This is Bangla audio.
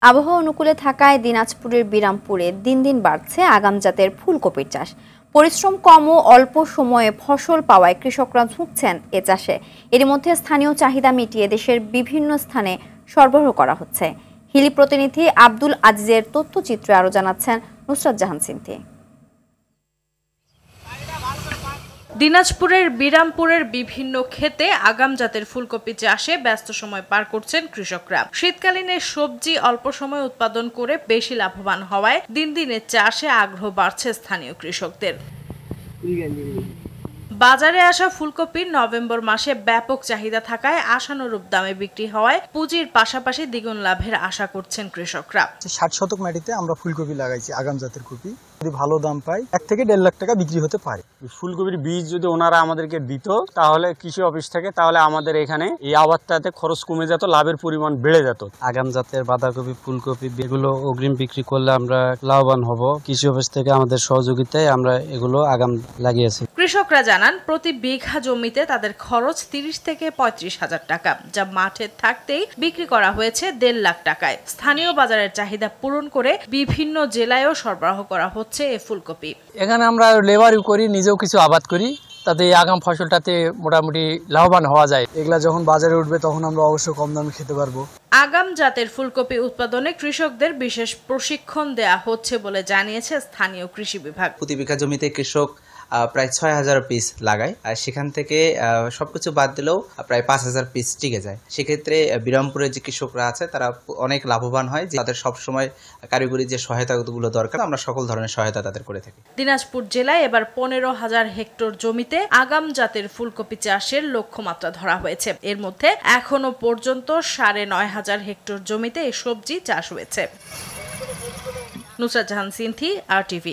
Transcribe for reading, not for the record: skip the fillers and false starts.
আবহাওয়া অনুকূলে থাকায় দিনাজপুরের বিরামপুরে দিন দিন বাড়ছে আগাম জাতের ফুলকপির চাষ। পরিশ্রম কম ও অল্প সময়ে ফসল পাওয়ায় কৃষকরা ঝুঁকছেন এ চাষে। এর মধ্যে স্থানীয় চাহিদা মিটিয়ে দেশের বিভিন্ন স্থানে সরবরাহ করা হচ্ছে। হিলি প্রতিনিধি আব্দুল আজিজের তথ্যচিত্রে আরও জানাচ্ছেন নুসরাত জাহান সিনথি। দিনাজপুরের বিরামপুরের বিভিন্ন ক্ষেতে আগাম জাতের ফুলকপি চাষে ব্যস্ত সময় পার করছেন কৃষকরা। শীতকালীন সবজি অল্প সময় উৎপাদন করে বেশি লাভবান হওয়ায় দিন দিনে চাষে আগ্রহ বাড়ছে স্থানীয় কৃষকদের। বাজারে আসা ফুলকপির নভেম্বর মাসে ব্যাপক চাহিদা থাকায় আশানুরূপ দামে বিক্রি হওয়ায় পুঁজির পাশাপাশি দ্বিগুণ লাভের আশা করছেন কৃষকরা। 60 শতক মাটিতে আমরা ফুলকপি লাগাইছি, আগাম জাতের কপি। যদি ভালো দাম পাই 1 থেকে 1.5 লাখ টাকা বিক্রি হতে পারে। ফুলকপির বীজ যদি ওনারা আমাদেরকে দিত তাহলে কৃষি অফিস থেকে, তাহলে আমাদের এখানে এই আবাদটাতে খরচ কমে যেত, লাভের পরিমাণ বেড়ে যেত। আগাম জাতের বাঁধাকপি, ফুলকপি এগুলো অগ্রিম বিক্রি করলে আমরা লাভবান হব। কৃষি অফিস থেকে আমাদের সহযোগিতায় আমরা এগুলো আগাম লাগিয়েছি। কৃষকরা জানান প্রতি বিঘা জমিতে তাদের খরচ 30 থেকে 35 হাজার টাকা, যা মাঠে থাকতেই বিক্রি করা হয়েছে 1.5 লাখ টাকায়। স্থানীয় বাজারের চাহিদা পূরণ করে বিভিন্ন জেলায়ও সরবরাহ করা হচ্ছে এই ফুলকপি। এখানে আমরা লেবারও করি, নিজেও কিছু আবাদ করি, তাতে এই আগাম ফসলটাতে মোটামুটি লাভবান হওয়া যায়। এগুলা যখন বাজারে উঠবে তখন আমরা অবশ্যই কম দামে খেতে পারবো। আগাম জাতের ফুলকপি উৎপাদনে কৃষকদের বিশেষ প্রশিক্ষণ দেয়া হচ্ছে বলে জানিয়েছে স্থানীয় কৃষি বিভাগ। প্রতি বিঘা জমিতে কৃষক প্রায় 6000 পিস লাগায়, আর সেখান থেকে সবকিছু বাদ দিলেও প্রায় 5000 পিস টিকে যায়। সেক্ষেত্রে বিরামপুরের যে কৃষকরা আছে তারা অনেক লাভবান হয়, যে তাদের সবসময় কারিগরি যে সহায়তাগুলো দরকার আমরা সকল ধরনের সহায়তা তাদের করে থাকি। দিনাজপুর জেলায় এবার 15,000 হেক্টর জমিতে আগাম জাতের ফুলকপি চাষের লক্ষ্যমাত্রা ধরা হয়েছে। এর মধ্যে এখনো পর্যন্ত 9,500 হেক্টর জমিতে এই সবজি চাষ হয়েছে। নুসরাত জাহান সিনথি, RTV।